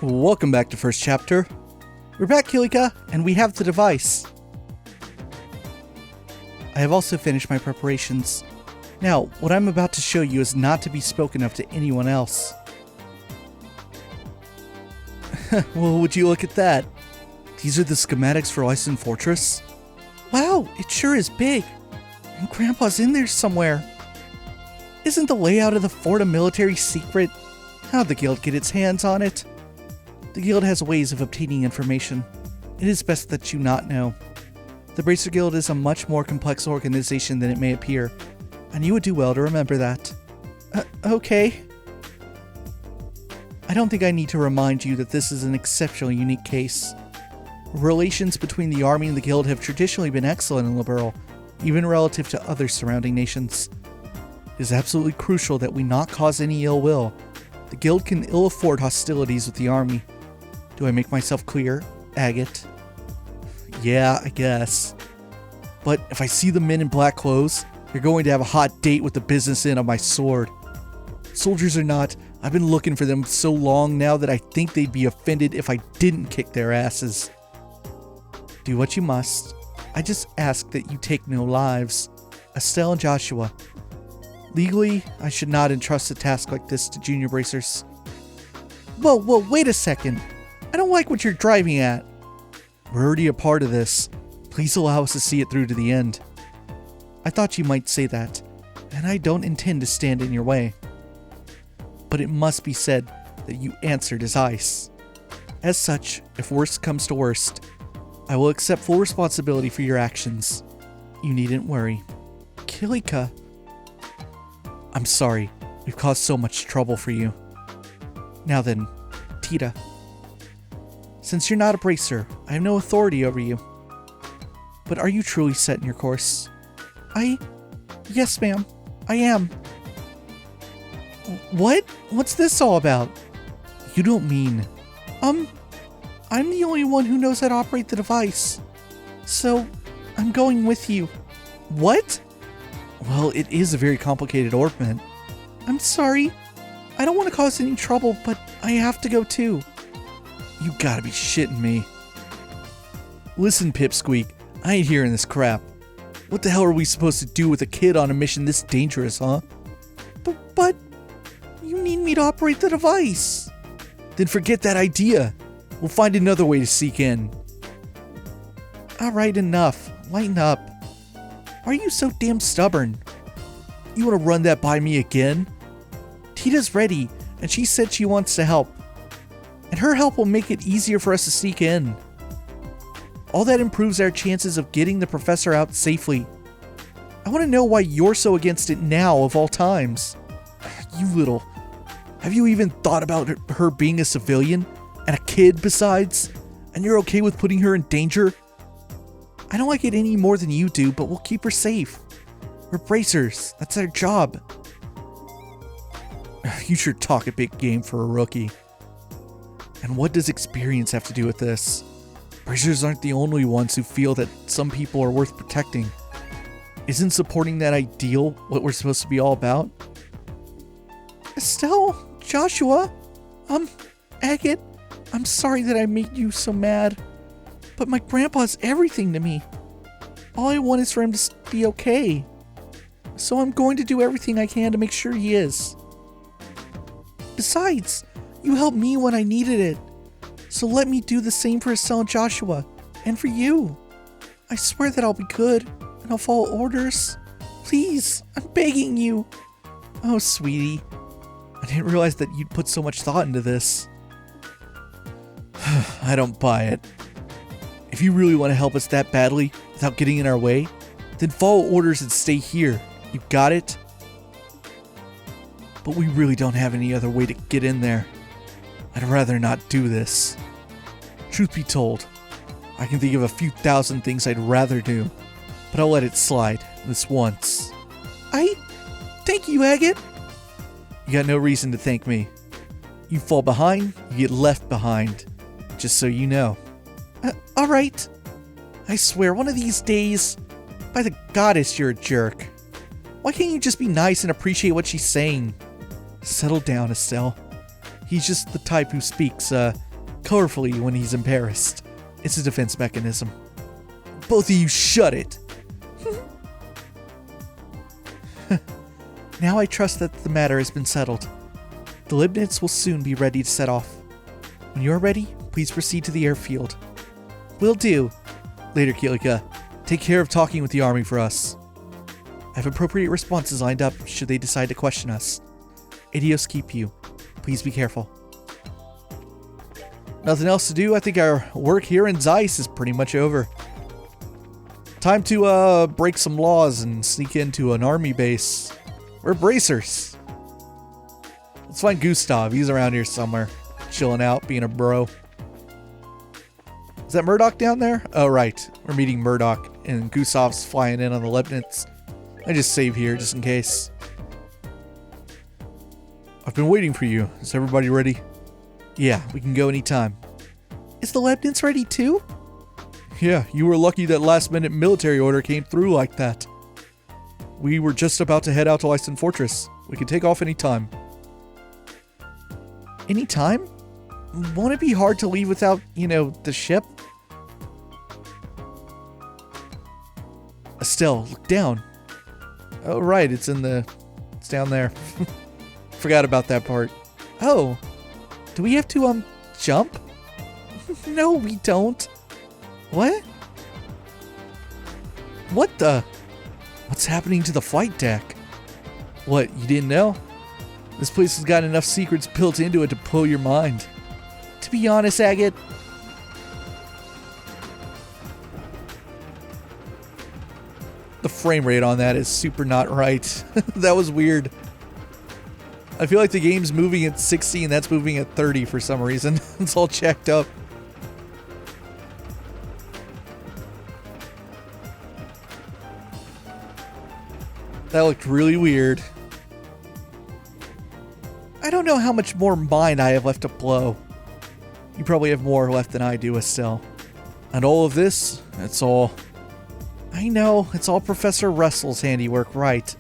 Welcome back to First Chapter. We're back, Kilika, and we have the device. I have also finished my preparations. Now, what I'm about to show you is not to be spoken of to anyone else. Well, would you look at that? These are the schematics for Leiston Fortress? Wow, it sure is big. And Grandpa's in there somewhere. Isn't the layout of the fort a military secret? How'd the guild get its hands on it? The guild has ways of obtaining information. It is best that you not know. The Bracer Guild is a much more complex organization than it may appear, and you would do well to remember that. Okay. I don't think I need to remind you that this is an exceptionally unique case. Relations between the army and the guild have traditionally been excellent in Liberl, even relative to other surrounding nations. It is absolutely crucial that we not cause any ill will. The guild can ill afford hostilities with the army. Do I make myself clear, Agate? Yeah, I guess. But if I see the men in black clothes, you're going to have a hot date with the business end of my sword. Soldiers or not, I've been looking for them so long now that I think they'd be offended if I didn't kick their asses. Do what you must. I just ask that you take no lives. Estelle and Joshua. Legally, I should not entrust a task like this to junior bracers. Whoa, wait a second. I don't like what you're driving at. We're already a part of this. Please allow us to see it through to the end. I thought you might say that, and I don't intend to stand in your way. But it must be said that you answered as ice. As such, if worst comes to worst, I will accept full responsibility for your actions. You needn't worry. Kilika. I'm sorry. We've caused so much trouble for you. Now then, Tita. Since you're not a bracer, I have no authority over you. But are you truly set in your course? Yes, ma'am. I am. What? What's this all about? You don't mean... I'm the only one who knows how to operate the device. So, I'm going with you. What? Well, it is a very complicated Orbment. I'm sorry. I don't want to cause any trouble, but I have to go too. You gotta be shitting me. Listen, Pipsqueak, I ain't hearing this crap. What the hell are we supposed to do with a kid on a mission this dangerous, huh? But you need me to operate the device. Then forget that idea. We'll find another way to seek in. Alright, enough. Lighten up. Why are you so damn stubborn? You want to run that by me again? Tita's ready, and she said she wants to help. And her help will make it easier for us to sneak in. All that improves our chances of getting the professor out safely. I want to know why you're so against it now of all times. You little... Have you even thought about her being a civilian? And a kid besides? And you're okay with putting her in danger? I don't like it any more than you do, but we'll keep her safe. We're bracers. That's our job. You sure talk a big game for a rookie. And what does experience have to do with this? Bracers aren't the only ones who feel that some people are worth protecting. Isn't supporting that ideal what we're supposed to be all about? Estelle, Joshua, Agate, I'm sorry that I made you so mad, but my grandpa's everything to me. All I want is for him to be okay. So I'm going to do everything I can to make sure he is. Besides, you helped me when I needed it. So let me do the same for Estelle and Joshua, and for you. I swear that I'll be good, and I'll follow orders. Please, I'm begging you. Oh, sweetie. I didn't realize that you'd put so much thought into this. I don't buy it. If you really want to help us that badly, without getting in our way, then follow orders and stay here. You got it? But we really don't have any other way to get in there. I'd rather not do this. Truth be told, I can think of a few thousand things I'd rather do, but I'll let it slide this once. Thank you, Agate. You got no reason to thank me. You fall behind, you get left behind. Just so you know. Alright. I swear, one of these days... By the goddess, you're a jerk. Why can't you just be nice and appreciate what she's saying? Settle down, Estelle. He's just the type who speaks, colorfully when he's embarrassed. It's a defense mechanism. Both of you shut it! Now I trust that the matter has been settled. The Libnits will soon be ready to set off. When you are ready, please proceed to the airfield. Will do. Later, Kilika. Take care of talking with the army for us. I have appropriate responses lined up should they decide to question us. Adios keep you. Please be careful. Nothing else to do. I think our work here in Zeiss is pretty much over. Time to break some laws and sneak into an army base. We're bracers. Let's find Gustav. He's around here somewhere. Chilling out, being a bro. Is that Murdoch down there? Oh, right. We're meeting Murdoch, and Gustav's flying in on the Libnits. I just save here, just in case. I've been waiting for you. Is everybody ready? Yeah, we can go anytime. Is the Libnits ready too? Yeah, you were lucky that last-minute military order came through like that. We were just about to head out to Leiston Fortress. We can take off anytime. Anytime? Won't it be hard to leave without, the ship? Estelle, look down. Oh, right, it's down there. Forgot about that part. Oh, do we have to, jump? No, we don't. What? What the? What's happening to the flight deck? What, you didn't know? This place has got enough secrets built into it to blow your mind. To be honest, Agate, the frame rate on that is super not right. That was weird. I feel like the game's moving at 60 and that's moving at 30 for some reason. It's all checked up. That looked really weird. I don't know how much more mind I have left to blow. You probably have more left than I do, Estelle. And all of this, it's all... I know, it's all Professor Russell's handiwork, right?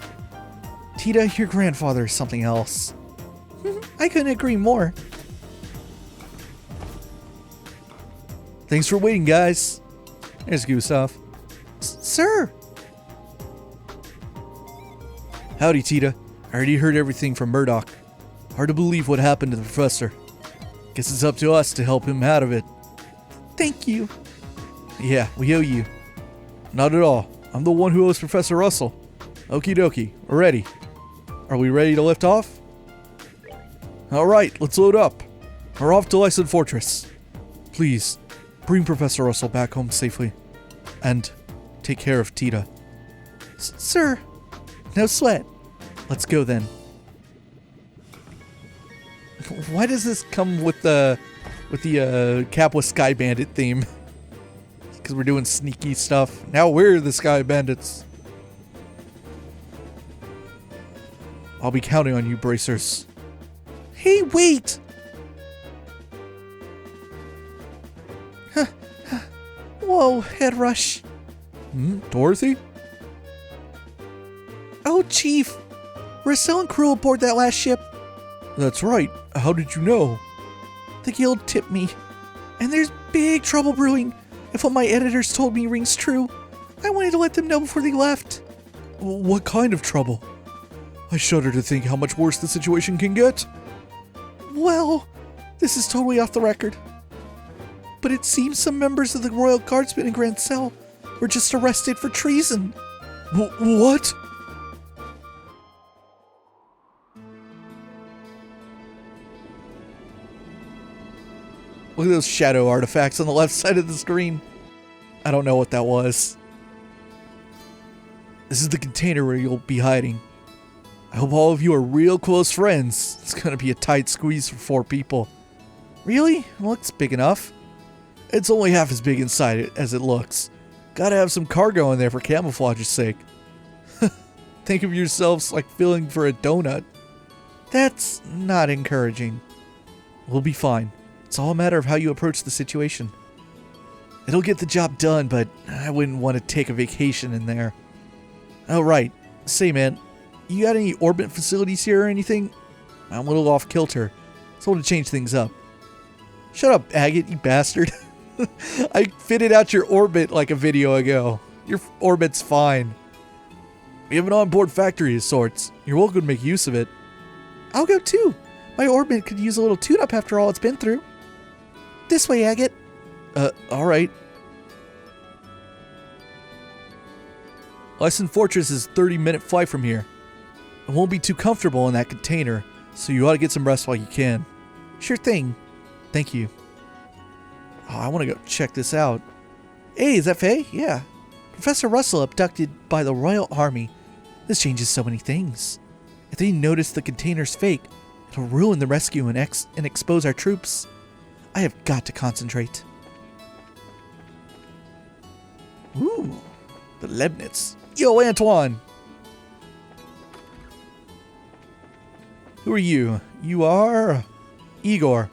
Tita, your grandfather is something else. I couldn't agree more. Thanks for waiting, guys. There's Gustav. Sir! Howdy, Tita. I already heard everything from Murdoch. Hard to believe what happened to the professor. Guess it's up to us to help him out of it. Thank you. Yeah, we owe you. Not at all. I'm the one who owes Professor Russell. Okie dokie, we're ready. Are we ready to lift off? Alright, let's load up. We're off to Leiston Fortress. Please, bring Professor Russell back home safely. And take care of Tita. Sir, no sweat. Let's go then. Why does this come with the Capua Sky Bandit theme? Because we're doing sneaky stuff. Now we're the Sky Bandits. I'll be counting on you, bracers. Hey, wait! Whoa, head rush. Dorothy? Oh, Chief. Were Estelle and crew aboard that last ship? That's right. How did you know? The guild tipped me. And there's big trouble brewing. If what my editors told me rings true, I wanted to let them know before they left. What kind of trouble? I shudder to think how much worse the situation can get. Well, this is totally off the record. But it seems some members of the Royal Guardsmen in Grand Cell were just arrested for treason. What? Look at those shadow artifacts on the left side of the screen. I don't know what that was. This is the container where you'll be hiding. I hope all of you are real close friends. It's gonna be a tight squeeze for 4 people. Really? Well, it's big enough. It's only half as big inside it as it looks. Gotta have some cargo in there for camouflage's sake. Think of yourselves like filling for a donut. That's not encouraging. We'll be fine. It's all a matter of how you approach the situation. It'll get the job done, but I wouldn't want to take a vacation in there. Oh, right. Say, man, you got any Orbment facilities here or anything? I'm a little off kilter, so I want to change things up. Shut up, Agate, you bastard. I fitted out your orbit like a video ago. Your orbit's fine. We have an onboard factory of sorts. You're welcome to make use of it. I'll go too. My orbit could use a little tune-up after all it's been through. This way, Agate. Alright. Leiston Fortress is a 30-minute flight from here. It won't be too comfortable in that container, so you ought to get some rest while you can. Sure thing. Thank you. Oh, I want to go check this out. Hey, is that Faye? Yeah. Professor Russell abducted by the Royal Army. This changes so many things. If they notice the container's fake, it'll ruin the rescue and expose our troops. I have got to concentrate. Ooh, the Leibniz. Yo, Antoine! Who are you? You are... Igor.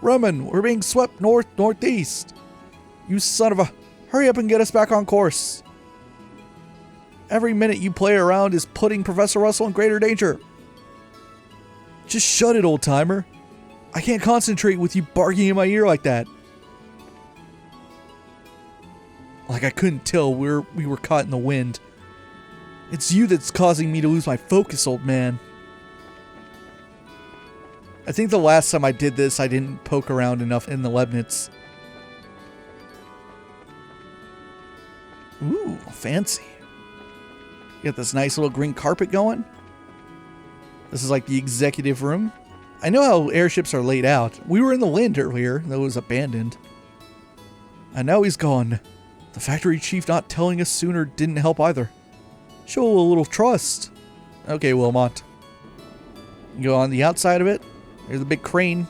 Roman, we're being swept northeast. You son of a... Hurry up and get us back on course. Every minute you play around is putting Professor Russell in greater danger. Just shut it, old-timer. I can't concentrate with you barking in my ear like that. Like I couldn't tell we were caught in the wind. It's you that's causing me to lose my focus, old man. I think the last time I did this, I didn't poke around enough in the Leibniz. Ooh, fancy. You got this nice little green carpet going. This is like the executive room. I know how airships are laid out. We were in the Lind earlier, that was abandoned. And now he's gone. The factory chief not telling us sooner didn't help either. Show a little trust. Okay, Wilmot. Go on the outside of it. There's a big crane.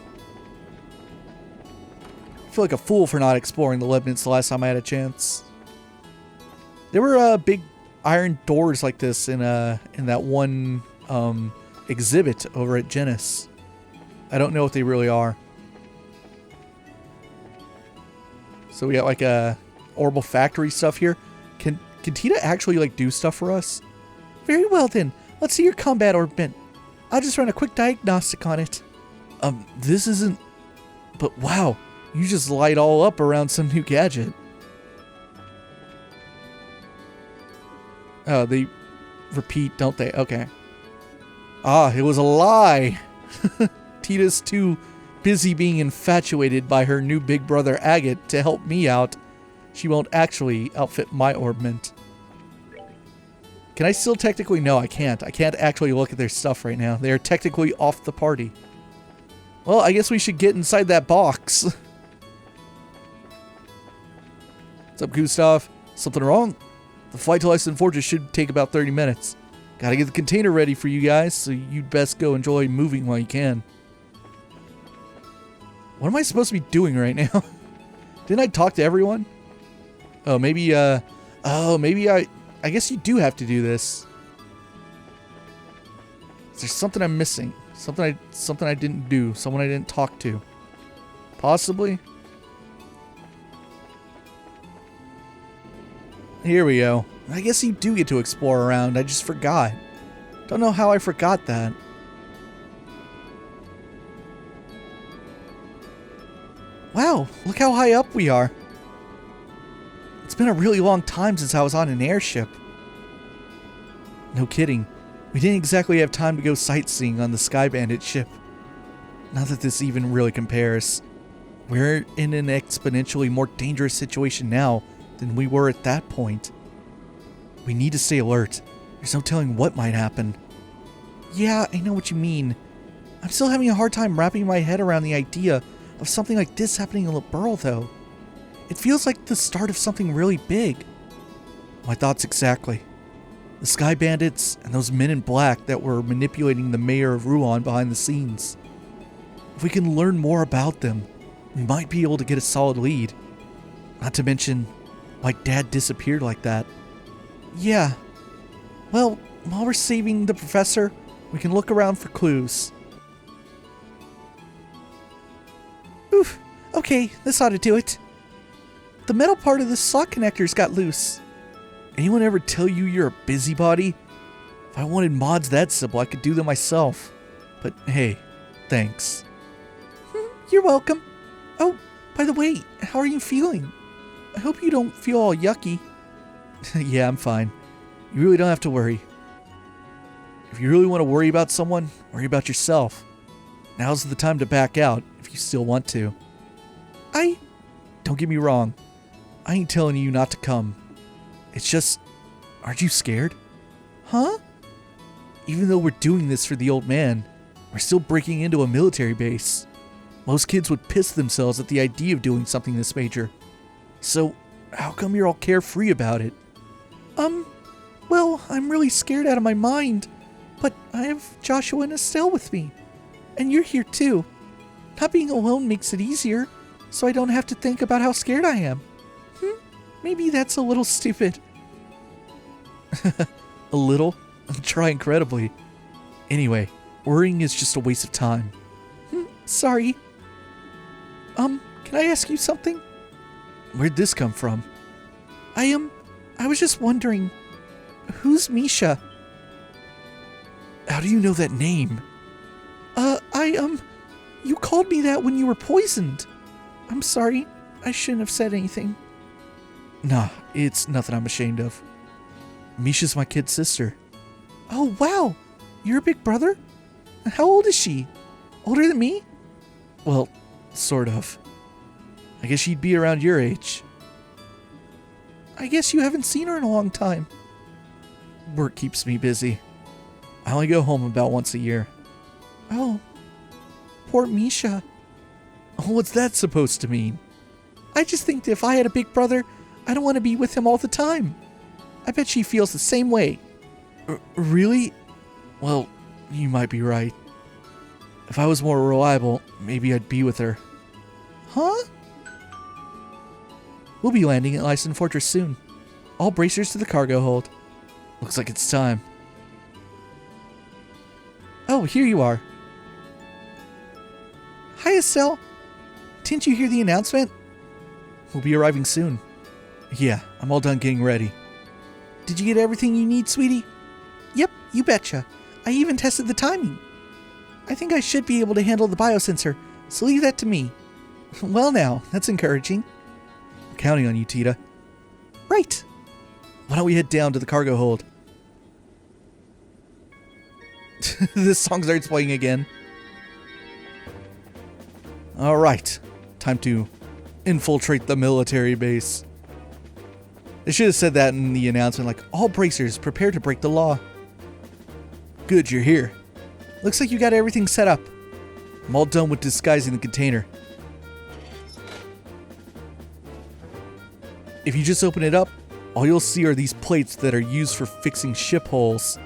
I feel like a fool for not exploring the Leibniz the last time I had a chance. There were big iron doors like this in that one exhibit over at Genis. I don't know what they really are. So we got like a Orbal factory stuff here. Can Tina actually like do stuff for us? Very well then. Let's see your combat Orbment. I'll just run a quick diagnostic on it. This isn't... But wow, you just light all up around some new gadget. Oh, they repeat, don't they? Okay. Ah, it was a lie. Tita's too busy being infatuated by her new big brother Agate to help me out. She won't actually outfit my Orbment. Can I still technically... No, I can't. I can't actually look at their stuff right now. They are technically off the party. Well, I guess we should get inside that box. What's up, Gustav? Something wrong? The flight to Leiston Fortress should take about 30 minutes. Gotta get the container ready for you guys, so you'd best go enjoy moving while you can. What am I supposed to be doing right now? Didn't I talk to everyone? Oh, maybe, maybe I guess you do have to do this. Is there something I'm missing? Something I didn't do. Someone I didn't talk to. Possibly. Here we go. I guess you do get to explore around. I just forgot. Don't know how I forgot that. Wow, look how high up we are. It's been a really long time since I was on an airship. No kidding. We didn't exactly have time to go sightseeing on the Sky Bandit ship. Not that this even really compares. We're in an exponentially more dangerous situation now than we were at that point. We need to stay alert. There's no telling what might happen. Yeah, I know what you mean. I'm still having a hard time wrapping my head around the idea of something like this happening in Liberl, though. It feels like the start of something really big. My thoughts exactly. The Sky Bandits and those men in black that were manipulating the mayor of Ruan behind the scenes. If we can learn more about them, we might be able to get a solid lead. Not to mention, why Dad disappeared like that. Yeah. Well, while we're saving the professor, we can look around for clues. Oof. Okay, this ought to do it. The metal part of the slot connectors got loose. Anyone ever tell you you're a busybody? If I wanted mods that simple, I could do them myself. But hey, thanks. You're welcome. Oh, by the way, how are you feeling? I hope you don't feel all yucky. Yeah, I'm fine. You really don't have to worry. If you really want to worry about someone, worry about yourself. Now's the time to back out, if you still want to. Don't get me wrong. I ain't telling you not to come. It's just, aren't you scared? Huh? Even though we're doing this for the old man, we're still breaking into a military base. Most kids would piss themselves at the idea of doing something this major. So, how come you're all carefree about it? Well, I'm really scared out of my mind. But I have Joshua and Estelle with me. And you're here too. Not being alone makes it easier, so I don't have to think about how scared I am. Maybe that's a little stupid. A little? Try incredibly. Anyway, worrying is just a waste of time. Sorry. Can I ask you something? Where'd this come from? I was just wondering, who's Misha? How do you know that name? You called me that when you were poisoned. I'm sorry, I shouldn't have said anything. Nah, it's nothing I'm ashamed of. Misha's my kid sister. Oh, wow, you're a big brother? How old is she? Older than me? Well, sort of. I guess she'd be around your age. I guess you haven't seen her in a long time. Work keeps me busy. I only go home about once a year. Oh, poor Misha. What's that supposed to mean? I just think that if I had a big brother, I don't want to be with him all the time. I bet she feels the same way. Really? Well, you might be right. If I was more reliable, maybe I'd be with her. Huh? We'll be landing at Leiston Fortress soon. All bracers to the cargo hold. Looks like it's time. Oh, here you are. Hi, Estelle. Didn't you hear the announcement? We'll be arriving soon. Yeah, I'm all done getting ready. Did you get everything you need, sweetie? Yep, you betcha. I even tested the timing. I think I should be able to handle the biosensor, so leave that to me. Well now, that's encouraging. I'm counting on you, Tita. Right. Why don't we head down to the cargo hold? This song starts playing again. Alright, time to infiltrate the military base. They should have said that in the announcement, like, all bracers, prepare to break the law. Good, you're here. Looks like you got everything set up. I'm all done with disguising the container. If you just open it up, all you'll see are these plates that are used for fixing ship holes.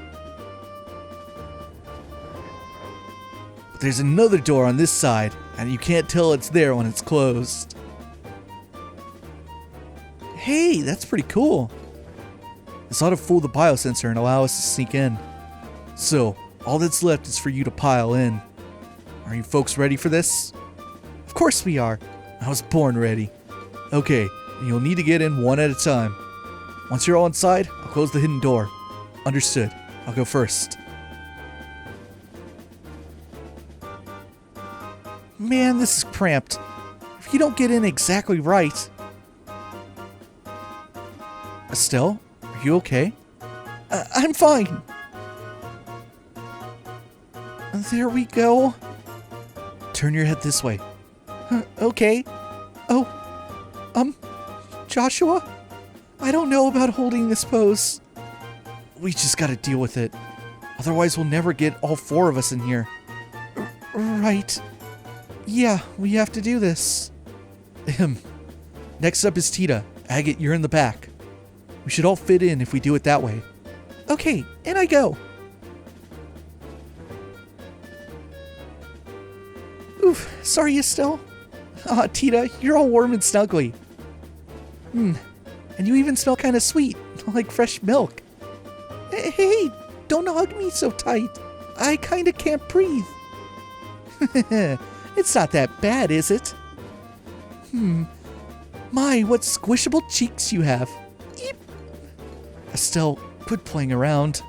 But there's another door on this side, and you can't tell it's there when it's closed. Hey, that's pretty cool. This ought to fool the biosensor and allow us to sneak in. So, all that's left is for you to pile in. Are you folks ready for this? Of course we are. I was born ready. Okay, you'll need to get in one at a time. Once you're all inside, I'll close the hidden door. Understood. I'll go first. Man, this is cramped. If you don't get in exactly right... Estelle, are you okay? I'm fine. There we go. Turn your head this way. Okay. Oh, Joshua? I don't know about holding this pose. We just gotta deal with it. Otherwise we'll never get all four of us in here. Right. Yeah, we have to do this. Next up is Tita. Agate, you're in the back. We should all fit in if we do it that way. Okay, in I go. Oof, sorry, Estelle. Tita, you're all warm and snuggly. And you even smell kind of sweet, like fresh milk. Hey, don't hug me so tight. I kind of can't breathe. It's not that bad, is it? My, what squishable cheeks you have. Eep. Estelle, quit playing around.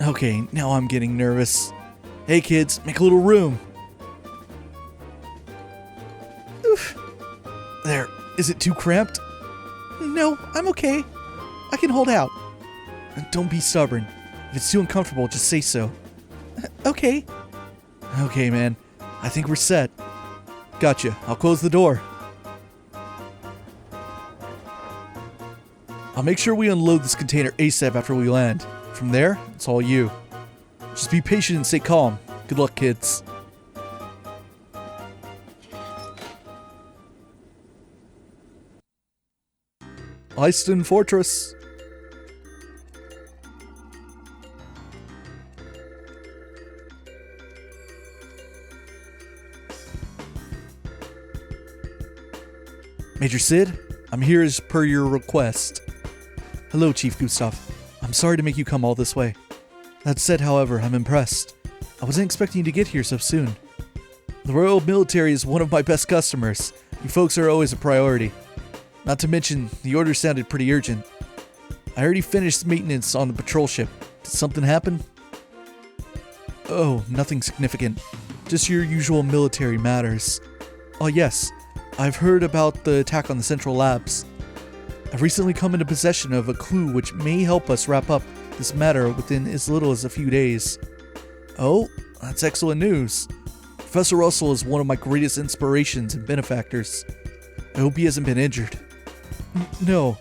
Okay, now I'm getting nervous. Hey kids, make a little room. Is it too cramped? No, I'm okay. I can hold out. Don't be stubborn. If it's too uncomfortable, just say so. Okay. Okay, man. I think we're set. Gotcha. I'll close the door. I'll make sure we unload this container ASAP after we land. From there, it's all you. Just be patient and stay calm. Good luck, kids. Leiston Fortress. Major Sid, I'm here as per your request. Hello, Chief Gustav. I'm sorry to make you come all this way. That said, however, I'm impressed. I wasn't expecting you to get here so soon. The Royal Military is one of my best customers. You folks are always a priority. Not to mention, the order sounded pretty urgent. I already finished maintenance on the patrol ship. Did something happen? Oh, nothing significant. Just your usual military matters. Oh yes, I've heard about the attack on the Central Labs. I've recently come into possession of a clue which may help us wrap up this matter within as little as a few days. Oh, that's excellent news. Professor Russell is one of my greatest inspirations and benefactors. I hope he hasn't been injured. No,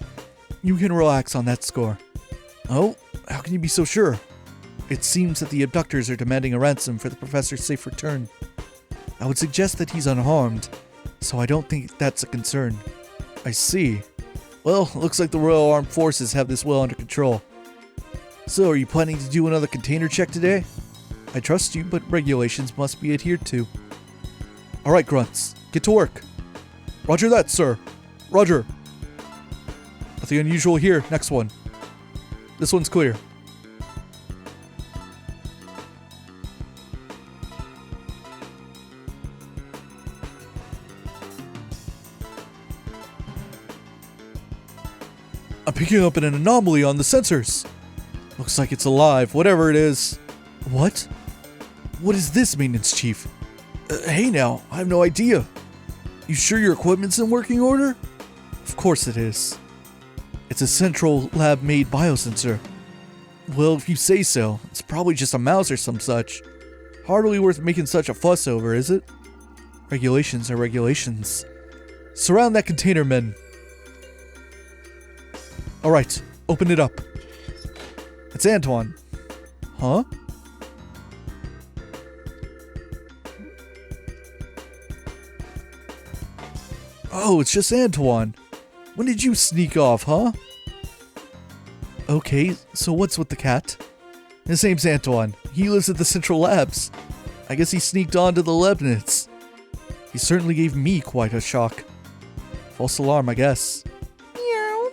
you can relax on that score. Oh, how can you be so sure? It seems that the abductors are demanding a ransom for the professor's safe return. I would suggest that he's unharmed, so I don't think that's a concern. I see. Well, looks like the Royal Armed Forces have this well under control. So, are you planning to do another container check today? I trust you, but regulations must be adhered to. Alright, grunts, get to work. Roger that, sir. Roger. Nothing unusual here. Next one. This one's clear. I'm picking up an anomaly on the sensors. Looks like it's alive, whatever it is. What? What is this, Maintenance Chief? Hey now, I have no idea. You sure your equipment's in working order? Of course it is. It's a central lab-made biosensor. Well, if you say so, it's probably just a mouse or some such. Hardly worth making such a fuss over, is it? Regulations are regulations. Surround that container, men. Alright, open it up. It's Antoine. Huh? Oh, it's just Antoine. When did you sneak off, huh? Okay, so what's with the cat? His name's Antoine. He lives at the Central Labs. I guess he sneaked onto the Leibniz. He certainly gave me quite a shock. False alarm, I guess. Meow.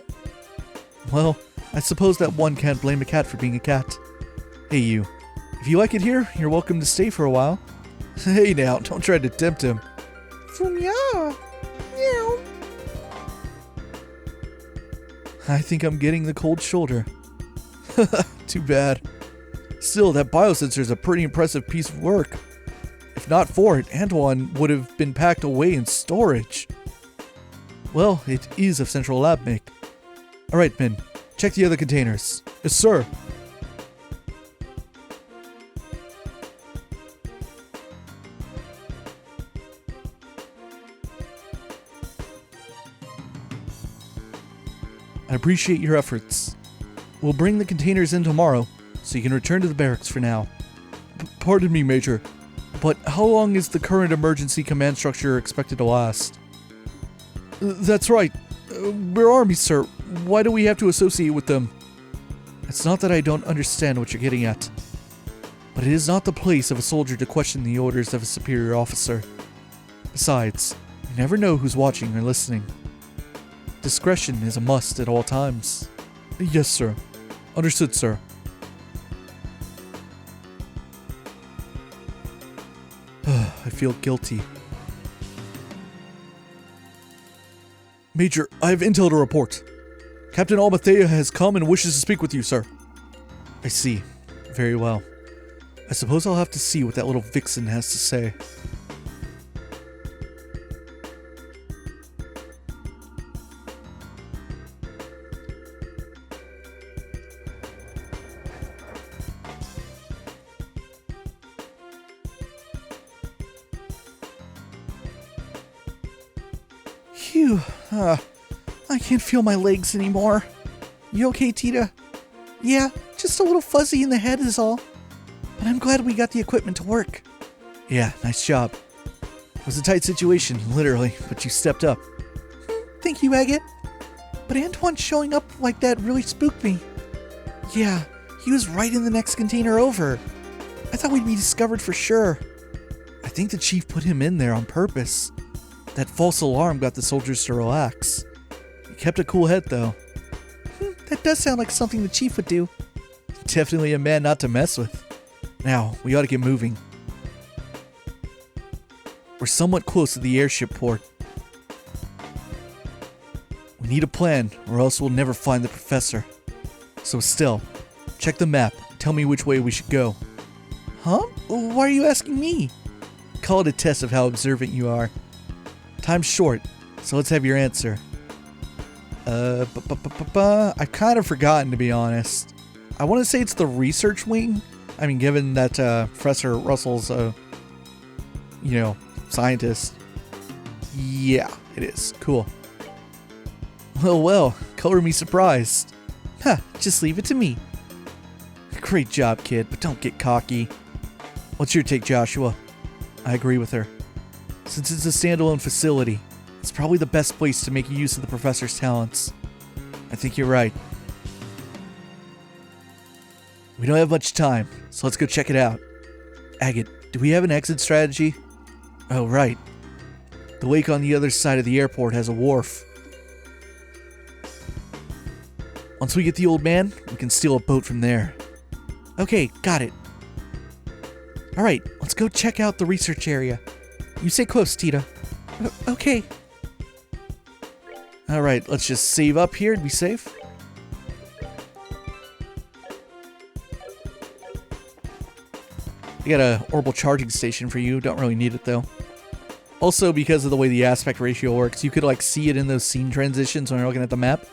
Well, I suppose that one can't blame a cat for being a cat. Hey you, if you like it here, you're welcome to stay for a while. Hey now, don't try to tempt him. Meow. Meow. I think I'm getting the cold shoulder. Too bad. Still, that biosensor is a pretty impressive piece of work. If not for it, Antoine would have been packed away in storage. Well, it is a central lab make. Alright, men. Check the other containers. Yes, sir. I appreciate your efforts. We'll bring the containers in tomorrow, so you can return to the barracks for now. Pardon me, Major, but how long is the current emergency command structure expected to last? That's right. We're army, sir. Why do we have to associate with them? It's not that I don't understand what you're getting at, but it is not the place of a soldier to question the orders of a superior officer. Besides, you never know who's watching or listening. Discretion is a must at all times. Yes, sir. Understood, sir. I feel guilty. Major, I have intel to report. Captain Almathea has come and wishes to speak with you, sir. I see. Very well. I suppose I'll have to see what that little vixen has to say. Phew. I can't feel my legs anymore. You okay, Tita? Yeah, just a little fuzzy in the head is all. But I'm glad we got the equipment to work. Yeah, nice job. It was a tight situation, literally, but you stepped up. Thank you, Agate. But Antoine showing up like that really spooked me. Yeah, he was right in the next container over. I thought we'd be discovered for sure. I think the chief put him in there on purpose. That false alarm got the soldiers to relax. He kept a cool head, though. That does sound like something the chief would do. Definitely a man not to mess with. Now, we ought to get moving. We're somewhat close to the airship port. We need a plan, or else we'll never find the professor. So Estelle, check the map and tell me which way we should go. Huh? Why are you asking me? Call it a test of how observant you are. Time's short, so let's have your answer. I've kind of forgotten, to be honest. I want to say it's the research wing. I mean, given that Professor Russell's scientist. Yeah, it is. Cool. Well, color me surprised. Just leave it to me. Great job, kid, but don't get cocky. What's your take, Joshua? I agree with her. Since it's a standalone facility, it's probably the best place to make use of the professor's talents. I think you're right. We don't have much time, so let's go check it out. Agate, do we have an exit strategy? Oh, right. The lake on the other side of the airport has a wharf. Once we get the old man, we can steal a boat from there. Okay, got it. Alright, let's go check out the research area. You stay close, Tita. Okay. Alright, let's just save up here and be safe. We got a Orbal charging station for you. Don't really need it, though. Also, because of the way the aspect ratio works, you could, see it in those scene transitions when you're looking at the map.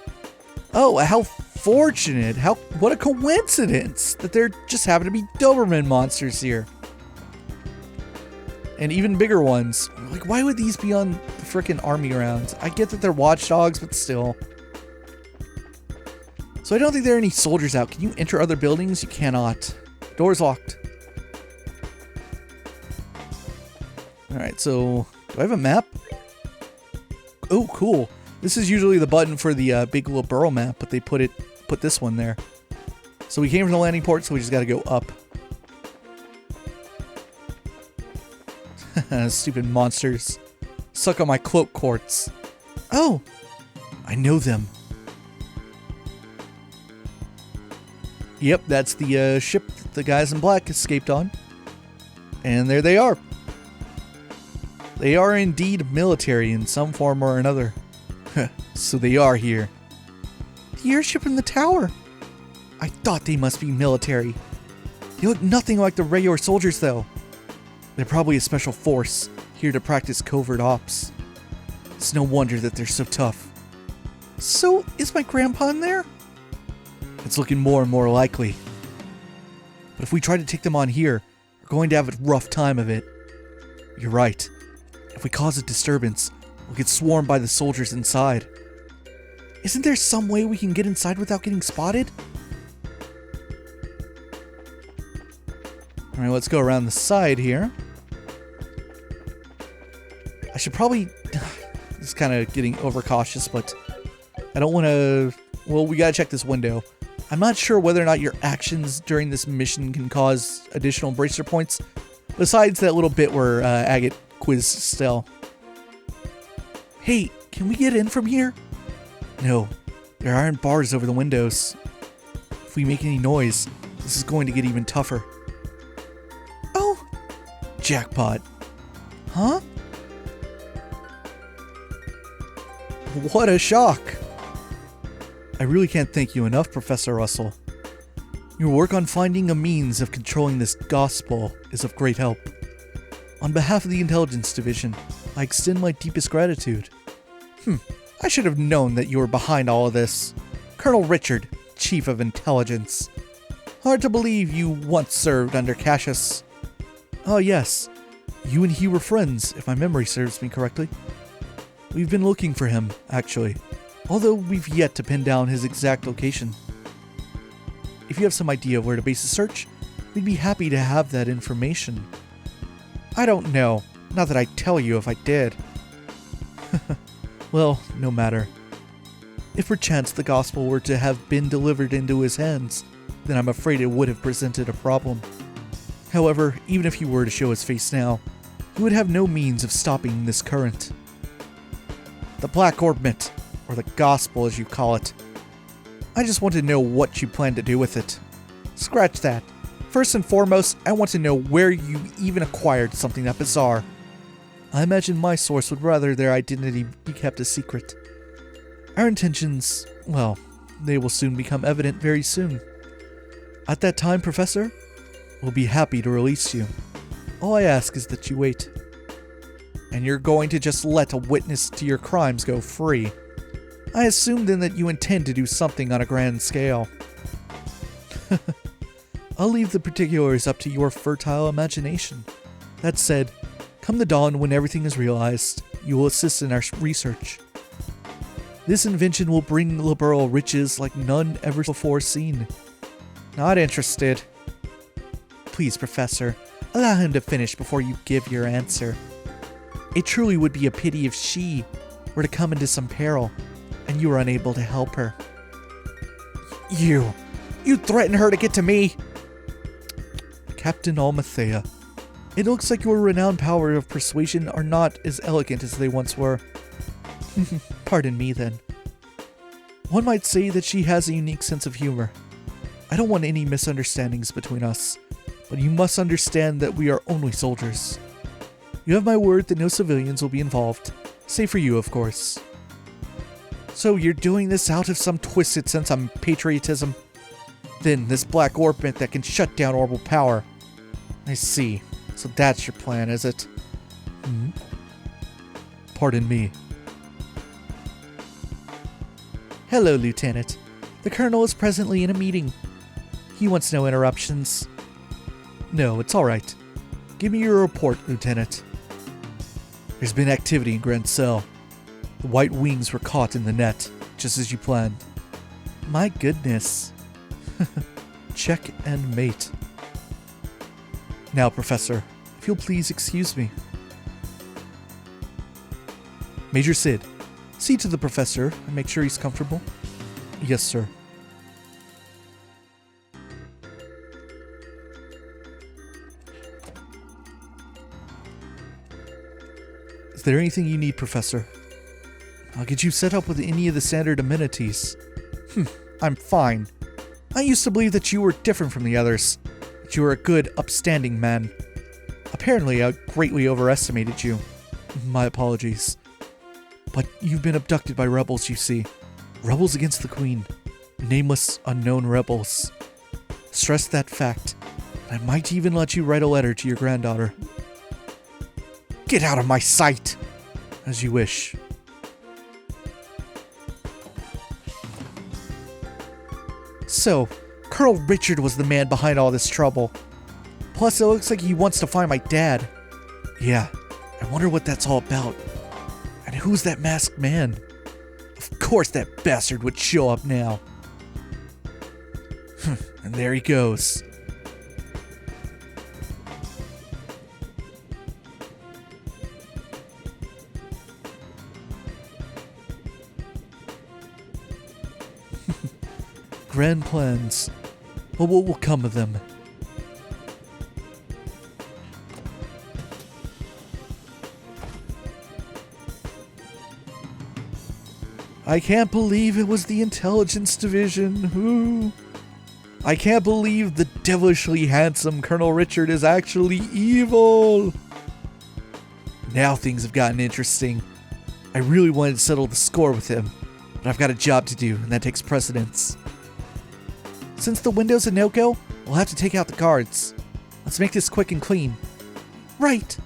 Oh, how fortunate. What a coincidence that there just happen to be Doberman monsters here. And even bigger ones. Why would these be on the frickin' army grounds? I get that they're watchdogs, but still. So I don't think there are any soldiers out. Can you enter other buildings? You cannot. Door's locked. Alright, so do I have a map? Oh, cool. This is usually the button for the big Liberl map, but they put this one there. So we came from the landing port, so we just gotta go up. Stupid monsters. Suck on my cloak quartz. Oh! I know them. Yep, that's the ship that the guys in black escaped on. And there they are. They are indeed military in some form or another. So they are here. The airship in the tower. I thought they must be military. They look nothing like the regular soldiers, though. They're probably a special force, here to practice covert ops. It's no wonder that they're so tough. So, is my grandpa in there? It's looking more and more likely. But if we try to take them on here, we're going to have a rough time of it. You're right. If we cause a disturbance, we'll get swarmed by the soldiers inside. Isn't there some way we can get inside without getting spotted? Alright, let's go around the side here. I should probably... This is kind of getting overcautious, but I don't want to... Well, we gotta check this window. I'm not sure whether or not your actions during this mission can cause additional bracer points, besides that little bit where Agate quizzed Estelle. Hey, can we get in from here? No, there aren't bars over the windows. If we make any noise, this is going to get even tougher. Oh! Jackpot. Huh? What a shock! I really can't thank you enough, Professor Russell. Your work on finding a means of controlling this gospel is of great help. On behalf of the Intelligence Division, I extend my deepest gratitude. I should have known that you were behind all of this. Colonel Richard, Chief of Intelligence. Hard to believe you once served under Cassius. Oh yes, you and he were friends, if my memory serves me correctly. We've been looking for him, actually, although we've yet to pin down his exact location. If you have some idea of where to base a search, we'd be happy to have that information. I don't know. Not that I'd tell you if I did. Well, no matter. If perchance the gospel were to have been delivered into his hands, then I'm afraid it would have presented a problem. However, even if he were to show his face now, he would have no means of stopping this current. The Black Orbment, or the gospel as you call it. I just want to know what you plan to do with it. Scratch that. First and foremost, I want to know where you even acquired something that bizarre. I imagine my source would rather their identity be kept a secret. Our intentions, well, they will soon become evident very soon. At that time, Professor, we'll be happy to release you. All I ask is that you wait. And you're going to just let a witness to your crimes go free. I assume then that you intend to do something on a grand scale. I'll leave the particulars up to your fertile imagination. That said, come the dawn when everything is realized, you will assist in our research. This invention will bring Liberl riches like none ever before seen. Not interested. Please, Professor, allow him to finish before you give your answer. It truly would be a pity if she were to come into some peril, and you were unable to help her. You threatened her to get to me! Captain Almathea, it looks like your renowned power of persuasion are not as elegant as they once were. Pardon me, then. One might say that she has a unique sense of humor. I don't want any misunderstandings between us, but you must understand that we are only soldiers. You have my word that no civilians will be involved, save for you, of course. So you're doing this out of some twisted sense of patriotism? Then this black orbment that can shut down orbital power. I see. So that's your plan, is it? Pardon me. Hello, Lieutenant. The Colonel is presently in a meeting. He wants no interruptions. No, it's alright. Give me your report, Lieutenant. There's been activity in Grand Cell. The White Wings were caught in the net, just as you planned. My goodness. Check and mate. Now, Professor, if you'll please excuse me. Major Sid, see to the Professor and make sure he's comfortable. Yes, sir. Is there anything you need, Professor? I'll get you set up with any of the standard amenities. I'm fine. I used to believe that you were different from the others. That you were a good, upstanding man. Apparently, I greatly overestimated you. My apologies. But you've been abducted by rebels, you see. Rebels against the Queen. Nameless, unknown rebels. Stress that fact. And I might even let you write a letter to your granddaughter. Get out of my sight! As you wish. So, Colonel Richard was the man behind all this trouble. Plus, it looks like he wants to find my dad. Yeah, I wonder what that's all about. And who's that masked man? Of course that bastard would show up now. And there he goes. Grand plans. But what will come of them? I can't believe it was the intelligence division. Ooh. I can't believe the devilishly handsome Colonel Richard is actually evil. Now things have gotten interesting. I really wanted to settle the score with him, but I've got a job to do, and that takes precedence. Since the window's a no-go, we'll have to take out the guards. Let's make this quick and clean. Right.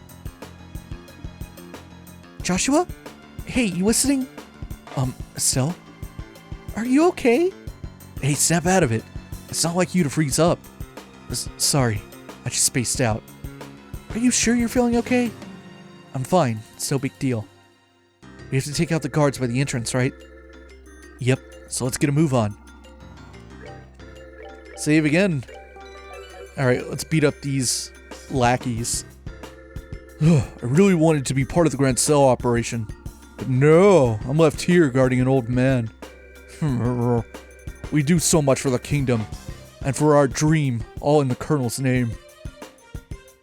Joshua? Hey, you listening? Estelle? Are you okay? Hey, snap out of it. It's not like you to freeze up. Sorry, I just spaced out. Are you sure you're feeling okay? I'm fine. It's no big deal. We have to take out the guards by the entrance, right? Yep, so let's get a move on. Save again. Alright, let's beat up these lackeys. I really wanted to be part of the Grand Cell operation. But no, I'm left here guarding an old man. We do so much for the kingdom, and for our dream, all in the Colonel's name.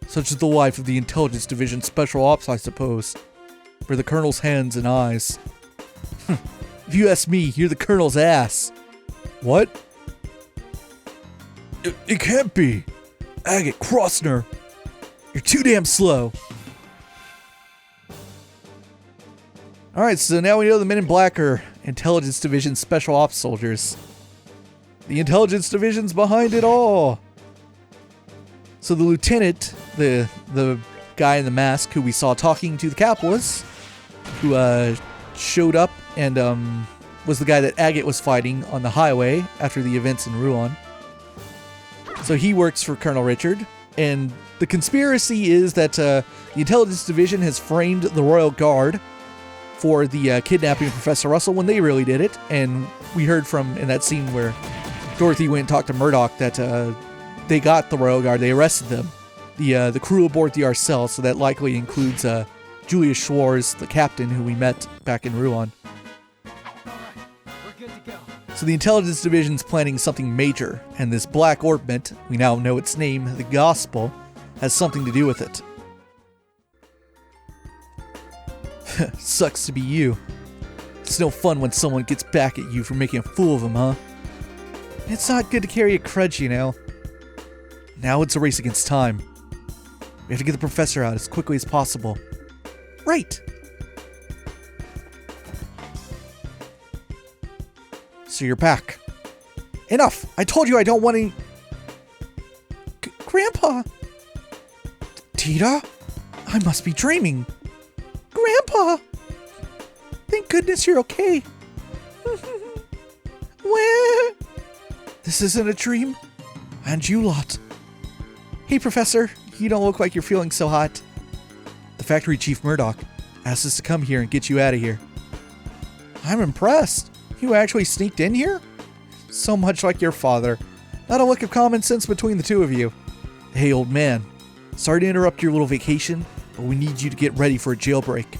Such is the life of the Intelligence Division Special Ops, I suppose. We're the Colonel's hands and eyes. If you ask me, you're the Colonel's ass. What? It can't be. Agate Crossner. You're too damn slow. Alright, so now we know the Men in Black are Intelligence Division Special Ops soldiers. The Intelligence Division's behind it all. So the lieutenant, the guy in the mask who we saw talking to the capitalist, who showed up and was the guy that Agate was fighting on the highway after the events in Rouen. So he works for Colonel Richard, and the conspiracy is that the Intelligence Division has framed the Royal Guard for the kidnapping of Professor Russell when they really did it. And we heard from in that scene where Dorothy went and talked to Murdoch that they got the Royal Guard, they arrested them. The crew aboard the Arcel, so that likely includes Julius Schwarz, the captain who we met back in Rouen. So the Intelligence Division's planning something major, and this Black Orbment, we now know its name, the Gospel, has something to do with it. Sucks to be you. It's no fun when someone gets back at you for making a fool of them, huh? It's not good to carry a crutch, you know. Now it's a race against time. We have to get the professor out as quickly as possible. Right! So you're back. Enough! I told you I don't want any... Grandpa! Tita? I must be dreaming. Grandpa! Thank goodness you're okay. Where? This isn't a dream. And you lot. Hey, Professor. You don't look like you're feeling so hot. The factory chief Murdoch asked us to come here and get you out of here. I'm impressed. You actually sneaked in here? So much like your father. Not a lick of common sense between the two of you. Hey, old man. Sorry to interrupt your little vacation, but we need you to get ready for a jailbreak.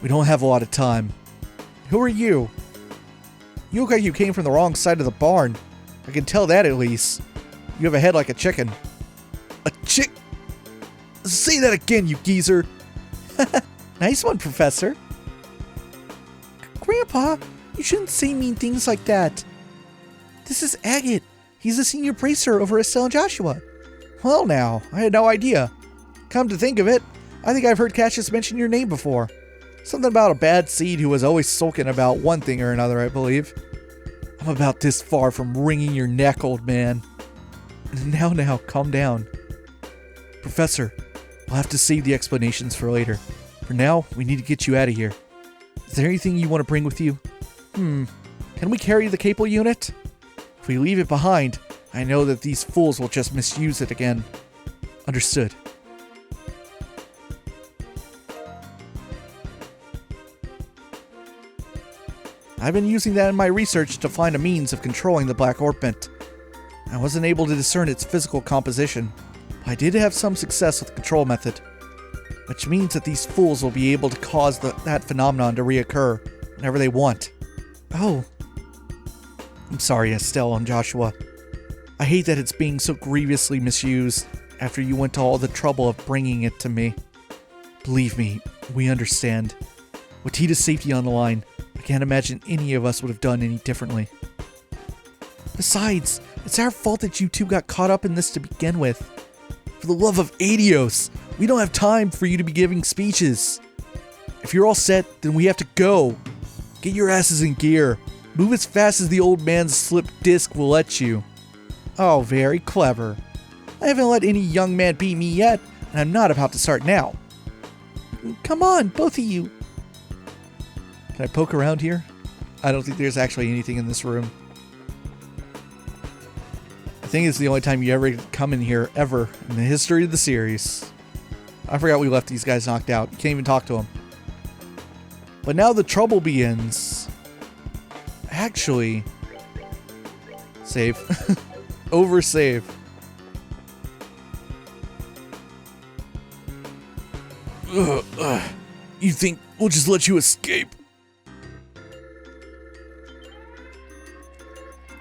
We don't have a lot of time. Who are you? You look like you came from the wrong side of the barn. I can tell that at least. You have a head like a chicken. A chick? Say that again, you geezer. Nice one, Professor. Grandpa, you shouldn't say mean things like that. This is Agate. He's the senior bracer over Estelle and Joshua. Well now, I had no idea. Come to think of it, I think I've heard Cassius mention your name before. Something about a bad seed who was always sulking about one thing or another, I believe. I'm about this far from wringing your neck, old man. Now, calm down. Professor, we'll have to save the explanations for later. For now, we need to get you out of here. Is there anything you want to bring with you? Can we carry the Capel unit? If we leave it behind, I know that these fools will just misuse it again. Understood. I've been using that in my research to find a means of controlling the Black Orbment. I wasn't able to discern its physical composition, but I did have some success with the control method. Which means that these fools will be able to cause that phenomenon to reoccur whenever they want. Oh. I'm sorry, Estelle and Joshua. I hate that it's being so grievously misused after you went to all the trouble of bringing it to me. Believe me, we understand. With Tita's safety on the line, I can't imagine any of us would have done any differently. Besides, it's our fault that you two got caught up in this to begin with. For the love of Adios, we don't have time for you to be giving speeches. If you're all set, then we have to go. Get your asses in gear. Move as fast as the old man's slipped disc will let you. Oh, very clever. I haven't let any young man beat me yet, and I'm not about to start now. Come on, both of you. Can I poke around here? I don't think there's actually anything in this room. I think it's the only time you ever come in here ever in the history of the series. I forgot we left these guys knocked out. You can't even talk to them. But now the trouble begins. Actually, save. Over save. You think we'll just let you escape?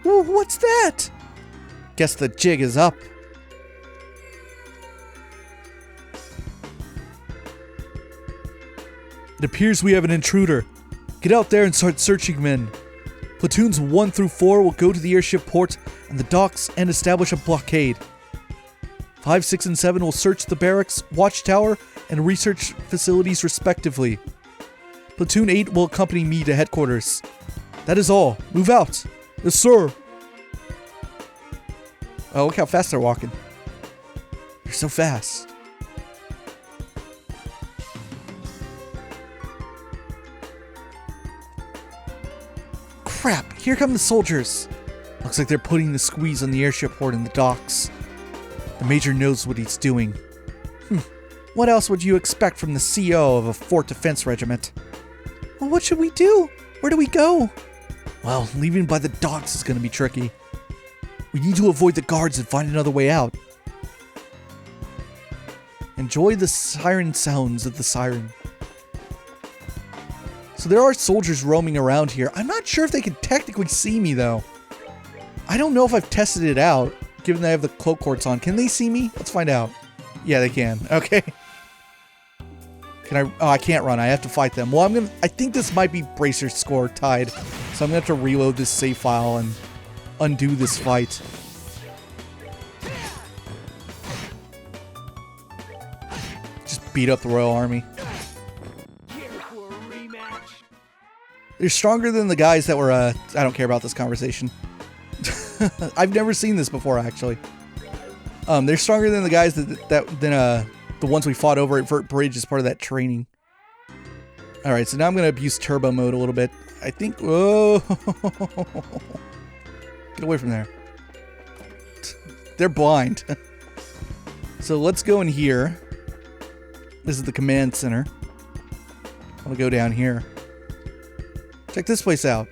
Ooh, what's that? Guess the jig is up. It appears we have an intruder. Get out there and start searching men. Platoons 1 through 4 will go to the airship port and the docks and establish a blockade. 5, 6, and 7 will search the barracks, watchtower, and research facilities respectively. Platoon 8 will accompany me to headquarters. That is all. Move out. Yes, sir. Oh, look how fast they're walking. They're so fast. Crap, here come the soldiers. Looks like they're putting the squeeze on the airship port in the docks. The major knows what he's doing. What else would you expect from the CO of a fort defense regiment? Well, what should we do? Where do we go? Well, leaving by the docks is going to be tricky. We need to avoid the guards and find another way out. Enjoy the siren sounds of the siren. So there are soldiers roaming around here. I'm not sure if they can technically see me, though. I don't know if I've tested it out, given that I have the cloak courts on. Can they see me? Let's find out. Yeah, they can. Okay. Can I? Oh, I can't run. I have to fight them. Well, I think this might be Bracer's score tied. So I'm going to have to reload this save file and undo this fight. Just beat up the Royal Army. They're stronger than the guys that were, I don't care about this conversation. I've never seen this before, actually. They're stronger than the guys than the ones we fought over at Vert Bridge as part of that training. Alright, so now I'm going to abuse turbo mode a little bit. I think, whoa. Get away from there. They're blind. So let's go in here. This is the command center. I'm going to go down here. Check this place out.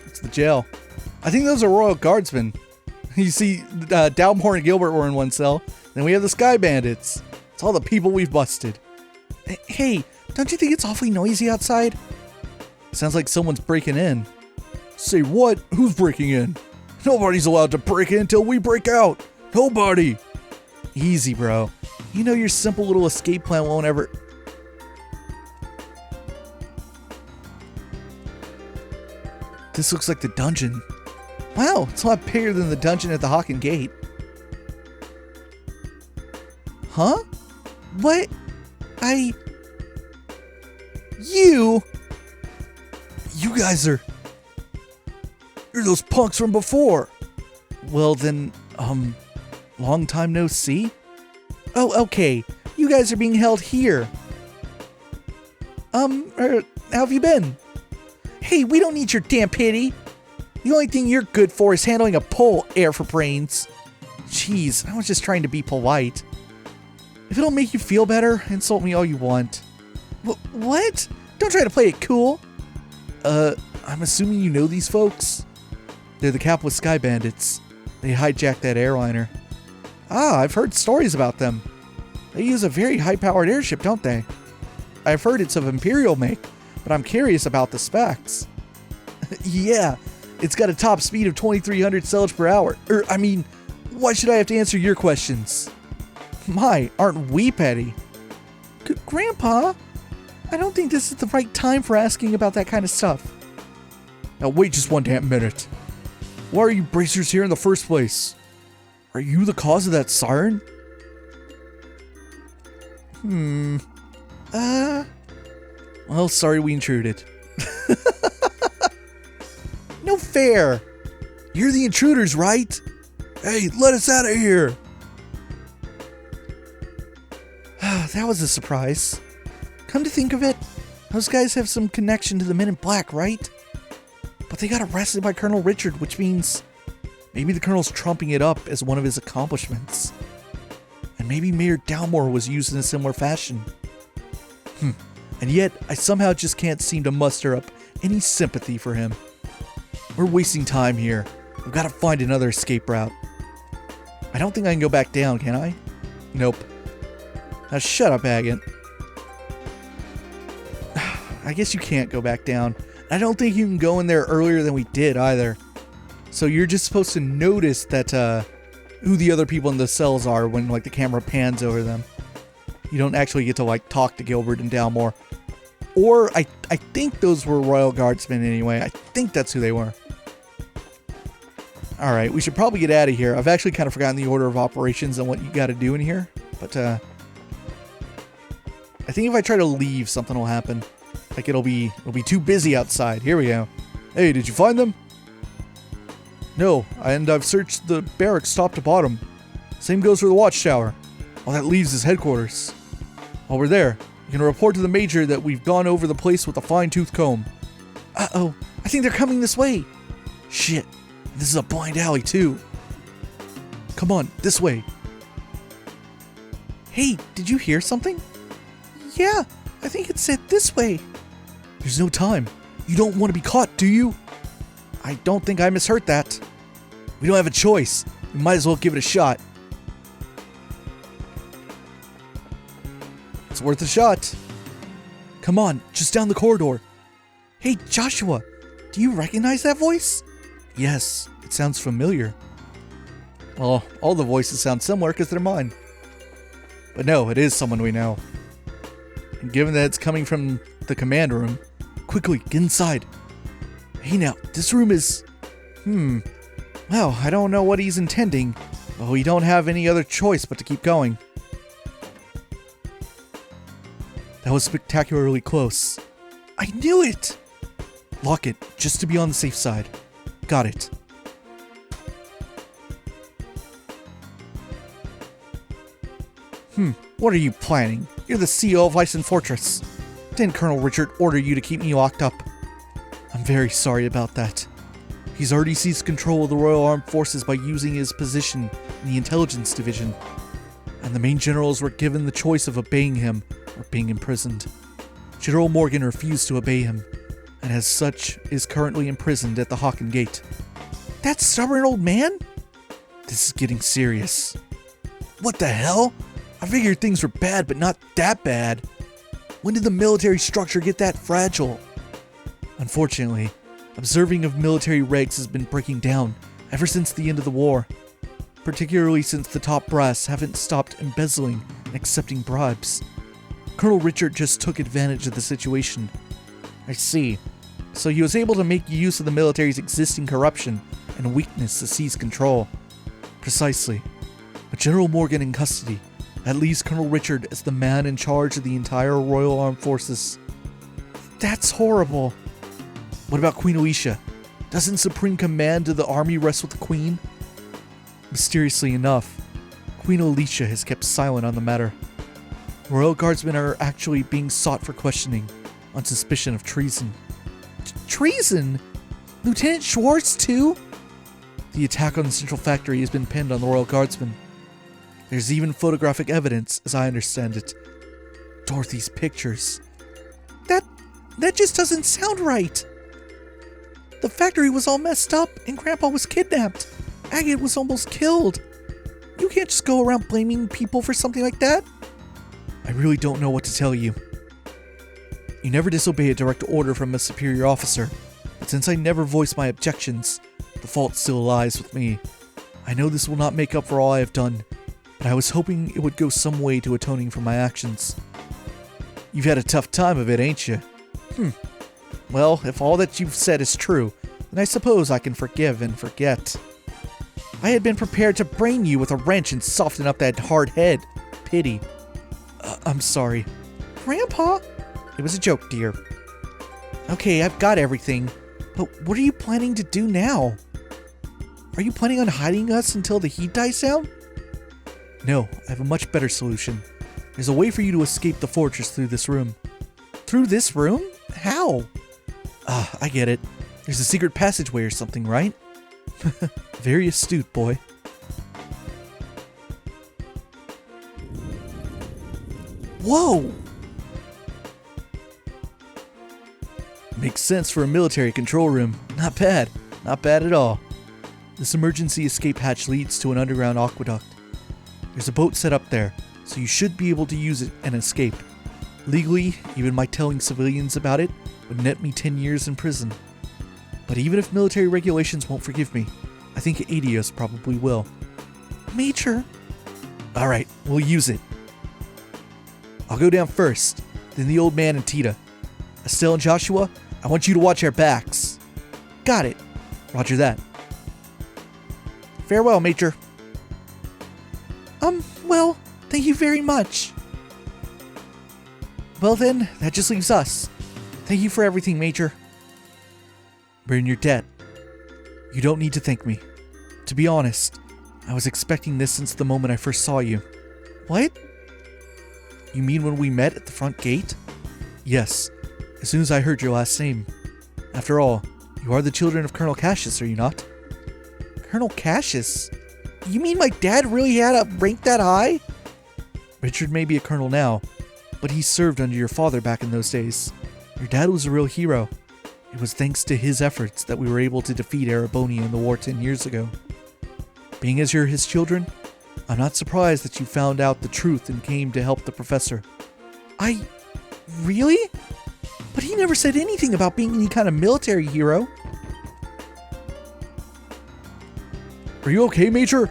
It's the jail. I think those are Royal Guardsmen. You see, Dalmore and Gilbert were in one cell. Then we have the Sky Bandits. It's all the people we've busted. Hey, don't you think it's awfully noisy outside? Sounds like someone's breaking in. Say what? Who's breaking in? Nobody's allowed to break in until we break out. Nobody. Easy, bro. You know your simple little escape plan won't ever... This looks like the dungeon. Wow, it's a lot bigger than the dungeon at the Hawken Gate. Huh? What? You guys are... You're those punks from before. Well then, long time no see? Oh, okay. You guys are being held here. How have you been? Hey, we don't need your damn pity. The only thing you're good for is handling a pole, air for brains. Jeez, I was just trying to be polite. If it'll make you feel better, insult me all you want. What? Don't try to play it cool. I'm assuming you know these folks? They're the Capitalist Sky Bandits. They hijacked that airliner. Ah, I've heard stories about them. They use a very high-powered airship, don't they? I've heard it's of Imperial make, but I'm curious about the specs. Yeah, it's got a top speed of 2,300 sailage per hour. Why should I have to answer your questions? My, aren't we petty? Grandpa, I don't think this is the right time for asking about that kind of stuff. Now wait just one damn minute. Why are you bracers here in the first place? Are you the cause of that siren? Well, sorry we intruded. No fair. You're the intruders, right? Hey, let us out of here. That was a surprise. Come to think of it, those guys have some connection to the Men in Black, right? But they got arrested by Colonel Richard, which means maybe the Colonel's trumping it up as one of his accomplishments. And maybe Mayor Dalmore was used in a similar fashion. And yet, I somehow just can't seem to muster up any sympathy for him. We're wasting time here. I've got to find another escape route. I don't think I can go back down, can I? Nope. Now shut up, Agate. I guess you can't go back down. I don't think you can go in there earlier than we did either. So you're just supposed to notice that who the other people in the cells are when like the camera pans over them. You don't actually get to like talk to Gilbert and Dalmore. Or I think those were Royal Guardsmen anyway. I think that's who they were. Alright, we should probably get out of here. I've actually kind of forgotten the order of operations and what you gotta do in here. But I think if I try to leave, something will happen. Like it'll be too busy outside. Here we go. Hey, did you find them? No, and I've searched the barracks top to bottom. Same goes for the watchtower. All that leaves is headquarters. While we're there, you can report to the Major that we've gone over the place with a fine-tooth comb. Uh-oh, I think they're coming this way. Shit, this is a blind alley too. Come on, this way. Hey, did you hear something? Yeah, I think it said this way. There's no time. You don't want to be caught, do you? I don't think I misheard that. We don't have a choice. We might as well give it a shot. It's worth a shot. Come on, just down the corridor. Hey, Joshua, do you recognize that voice? Yes, it sounds familiar. Well, all the voices sound similar because they're mine. But no, it is someone we know. And given that it's coming from the command room, quickly, get inside. Hey now, this room is... Well, I don't know what he's intending, but we don't have any other choice but to keep going. That was spectacularly close. I knew it! Lock it, just to be on the safe side. Got it. What are you planning? You're the CEO of Leiston Fortress. Didn't Colonel Richard order you to keep me locked up? I'm very sorry about that. He's already seized control of the Royal Armed Forces by using his position in the Intelligence Division. And the main generals were given the choice of obeying him or being imprisoned. General Morgan refused to obey him, and as such is currently imprisoned at the Hawken Gate. That stubborn old man? This is getting serious. What the hell? I figured things were bad, but not that bad. When did the military structure get that fragile? Unfortunately, observing of military regs has been breaking down ever since the end of the war, particularly since the top brass haven't stopped embezzling and accepting bribes. Colonel Richard just took advantage of the situation. I see. So he was able to make use of the military's existing corruption and weakness to seize control. Precisely. With General Morgan in custody, that leaves Colonel Richard as the man in charge of the entire Royal Armed Forces. That's horrible. What about Queen Alicia? Doesn't supreme command of the army rest with the Queen? Mysteriously enough, Queen Alicia has kept silent on the matter. Royal Guardsmen are actually being sought for questioning on suspicion of treason. Treason? Lieutenant Schwartz too? The attack on the Central Factory has been pinned on the Royal Guardsmen. There's even photographic evidence, as I understand it. Dorothy's pictures. That just doesn't sound right. The factory was all messed up and Grandpa was kidnapped. Agate was almost killed. You can't just go around blaming people for something like that. I really don't know what to tell you. You never disobey a direct order from a superior officer, but since I never voiced my objections, the fault still lies with me. I know this will not make up for all I have done, but I was hoping it would go some way to atoning for my actions. You've had a tough time of it, ain't you? Well, if all that you've said is true, then I suppose I can forgive and forget. I had been prepared to brain you with a wrench and soften up that hard head. Pity. I'm sorry. Grandpa? It was a joke, dear. Okay, I've got everything, but what are you planning to do now? Are you planning on hiding us until the heat dies down? No, I have a much better solution. There's a way for you to escape the fortress through this room. Through this room? How? I get it. There's a secret passageway or something, right? Very astute, boy. Whoa! Makes sense for a military control room. Not bad. Not bad at all. This emergency escape hatch leads to an underground aqueduct. There's a boat set up there, so you should be able to use it and escape. Legally, even my telling civilians about it would net me 10 years in prison. But even if military regulations won't forgive me, I think Adios probably will. Major. Alright, we'll use it. I'll go down first, then the old man and Tita. Estelle and Joshua, I want you to watch our backs. Got it. Roger that. Farewell, Major. Well, thank you very much. Well then, that just leaves us. Thank you for everything, Major. We're in your debt. You don't need to thank me. To be honest, I was expecting this since the moment I first saw you. What? You mean when we met at the front gate? Yes, as soon as I heard your last name. After all, you are the children of Colonel Cassius, are you not? Colonel Cassius? You mean my dad really had a rank that high? Richard may be a colonel now, but he served under your father back in those days. Your dad was a real hero. It was thanks to his efforts that we were able to defeat Erebonia in the war 10 years ago. Being as you're his children, I'm not surprised that you found out the truth and came to help the professor. Really? But he never said anything about being any kind of military hero. Are you okay, Major?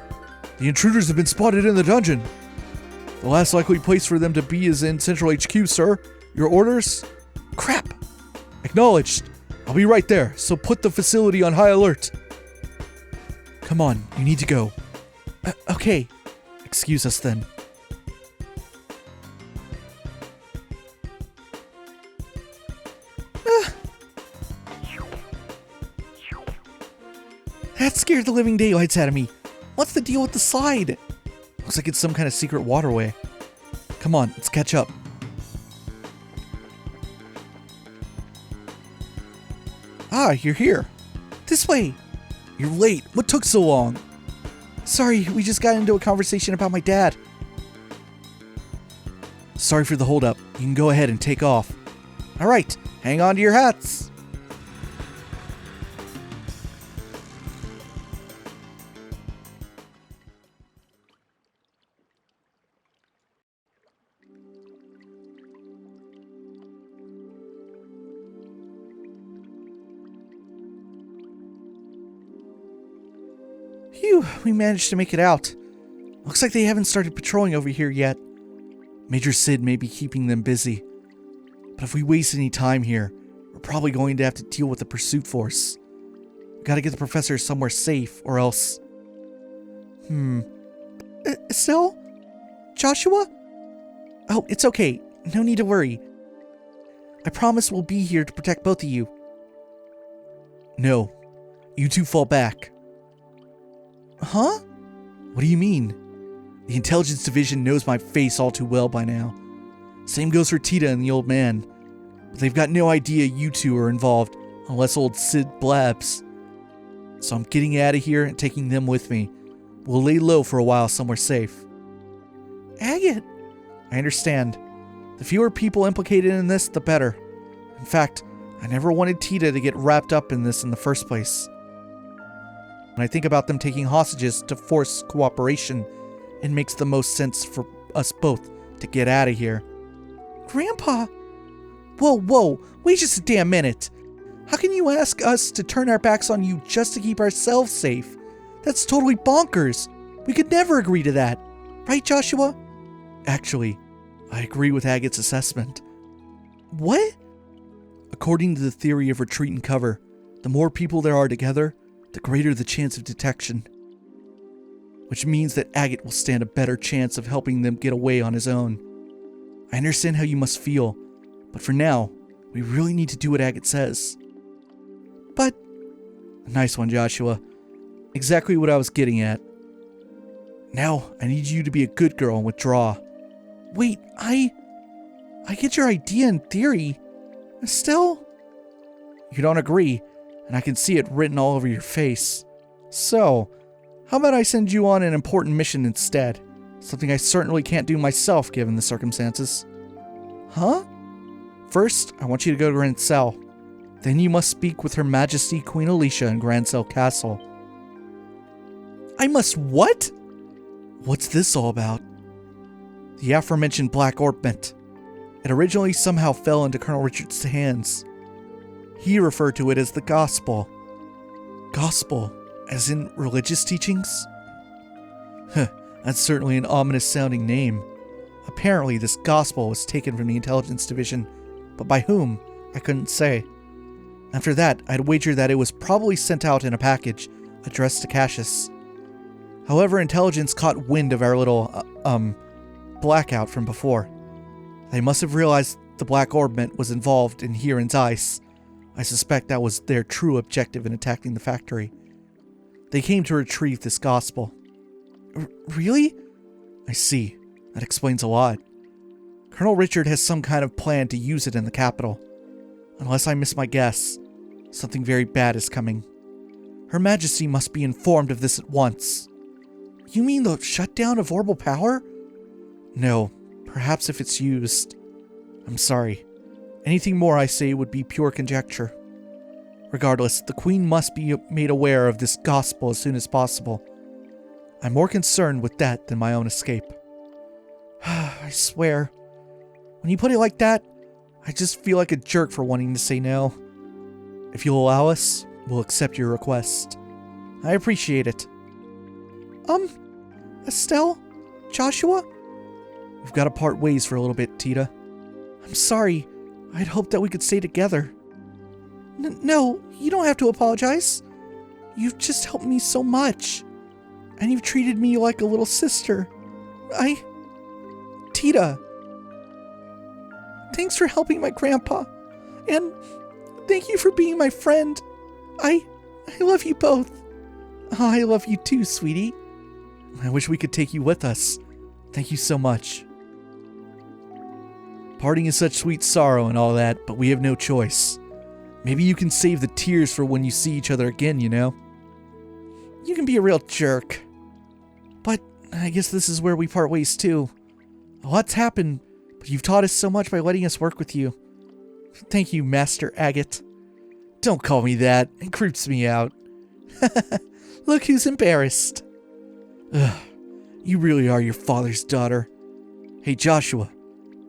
The intruders have been spotted in the dungeon. The last likely place for them to be is in Central HQ, sir. Your orders? Crap! Acknowledged. I'll be right there, so put the facility on high alert. Come on, you need to go. Okay. Excuse us then. That scared the living daylights out of me. What's the deal with the slide? Looks like it's some kind of secret waterway. Come on, let's catch up. Ah, you're here. This way. You're late. What took so long? Sorry, we just got into a conversation about my dad. Sorry for the holdup. You can go ahead and take off. Alright, hang on to your hats. Phew, we managed to make it out. Looks like they haven't started patrolling over here yet. Major Sid may be keeping them busy. But if we waste any time here, we're probably going to have to deal with the pursuit force. We gotta get the professor somewhere safe, or else... Estelle? Joshua? Oh, it's okay. No need to worry. I promise we'll be here to protect both of you. No. You two fall back. Huh? What do you mean? The intelligence division knows my face all too well by now. Same goes for Tita and the old man. But they've got no idea you two are involved, unless old Sid blabs. So I'm getting out of here and taking them with me. We'll lay low for a while somewhere safe. Agate! I understand. The fewer people implicated in this, the better. In fact, I never wanted Tita to get wrapped up in this in the first place. When I think about them taking hostages to force cooperation, it makes the most sense for us both to get out of here. Grandpa! Whoa, wait just a damn minute. How can you ask us to turn our backs on you just to keep ourselves safe? That's totally bonkers. We could never agree to that. Right, Joshua? Actually, I agree with Agate's assessment. What? According to the theory of retreat and cover, the more people there are together, the greater the chance of detection. Which means that Agate will stand a better chance of helping them get away on his own. I understand how you must feel, but for now, we really need to do what Agate says. But... Nice one, Joshua. Exactly what I was getting at. Now, I need you to be a good girl and withdraw. Wait, I get your idea in theory. Estelle? You don't agree, and I can see it written all over your face. So, how about I send you on an important mission instead? Something I certainly can't do myself given the circumstances. Huh? First, I want you to go to Rent's cell. Then you must speak with Her Majesty Queen Alicia in Grancel Castle. I must what? What's this all about? The aforementioned Black Orbment. It originally somehow fell into Colonel Richard's hands. He referred to it as the Gospel. Gospel, as in religious teachings? That's certainly an ominous-sounding name. Apparently, this Gospel was taken from the Intelligence Division, but by whom, I couldn't say. After that, I'd wager that it was probably sent out in a package addressed to Cassius. However, Intelligence caught wind of our little, blackout from before. They must have realized the Black Orbment was involved in Hiran's ice. I suspect that was their true objective in attacking the factory. They came to retrieve this Gospel. Really? I see. That explains a lot. Colonel Richard has some kind of plan to use it in the capital. Unless I miss my guess, something very bad is coming. Her Majesty must be informed of this at once. You mean the shutdown of Orbal power? No, perhaps if it's used. I'm sorry. Anything more I say would be pure conjecture. Regardless, the Queen must be made aware of this Gospel as soon as possible. I'm more concerned with that than my own escape. I swear. When you put it like that, I just feel like a jerk for wanting to say no. If you'll allow us, we'll accept your request. I appreciate it. Estelle? Joshua? We've got to part ways for a little bit, Tita. I'm sorry. I'd hoped that we could stay together. No, you don't have to apologize. You've just helped me so much. And you've treated me like a little sister. Tita. Thanks for helping my grandpa. And thank you for being my friend. I love you both. Oh, I love you too, sweetie. I wish we could take you with us. Thank you so much. Parting is such sweet sorrow and all that, but we have no choice. Maybe you can save the tears for when you see each other again, you know? You can be a real jerk. But I guess this is where we part ways too. A lot's happened, but you've taught us so much by letting us work with you. Thank you, Master Agate. Don't call me that. It creeps me out. Look who's embarrassed. Ugh, you really are your father's daughter. Hey, Joshua,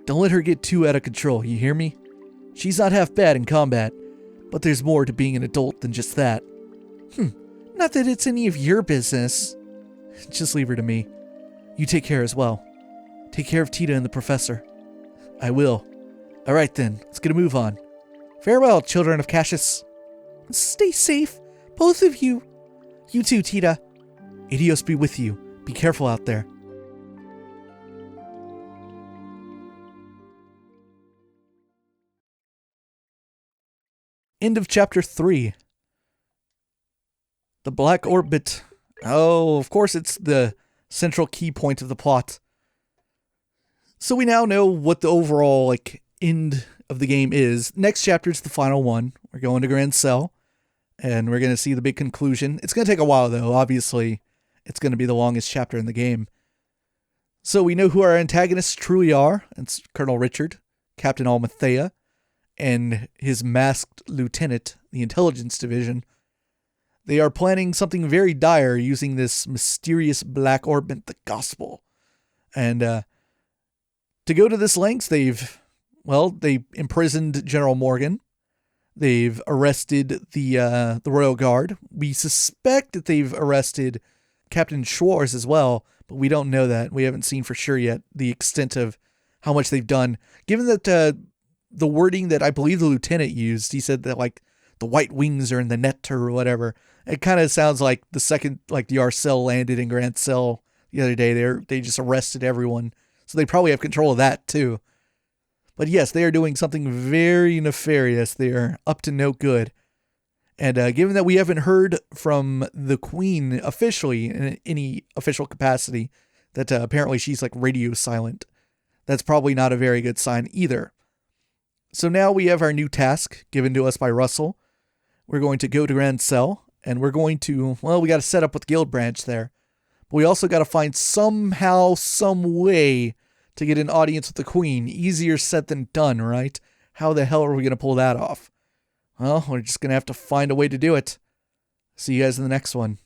don't let her get too out of control, you hear me? She's not half bad in combat, but there's more to being an adult than just that. Not that it's any of your business. Just leave her to me. You take care as well. Take care of Tita and the professor. I will. Alright then, let's get a move on. Farewell, children of Cassius. Stay safe, both of you. You too, Tita. Adios be with you. Be careful out there. End of chapter 3. The Black Orbit. Oh, of course it's the central key point of the plot. So we now know what the overall, end of the game is. Next chapter is the final one. We're going to Grancel, and we're going to see the big conclusion. It's going to take a while, though. Obviously, it's going to be the longest chapter in the game. So we know who our antagonists truly are. It's Colonel Richard, Captain Almathea, and his masked lieutenant, the Intelligence Division. They are planning something very dire using this mysterious Black Orbment, the Gospel. And to go to this length, they imprisoned General Morgan. They've arrested the Royal Guard. We suspect that they've arrested Captain Schwartz as well, but we don't know that. We haven't seen for sure yet the extent of how much they've done. Given that the wording that I believe the lieutenant used, he said that the white wings are in the net or whatever. It kind of sounds like the second the Arcel landed in Grancel the other day. They just arrested everyone. So they probably have control of that too. But yes, they are doing something very nefarious. They are up to no good. And given that we haven't heard from the Queen officially in any official capacity, that apparently she's radio silent, that's probably not a very good sign either. So now we have our new task given to us by Russell. We're going to go to Grancel, and we're going to, we got to set up with Guild Branch there. But we also got to find somehow, some way to get an audience with the Queen. Easier said than done, right? How the hell are we going to pull that off? Well, we're just going to have to find a way to do it. See you guys in the next one.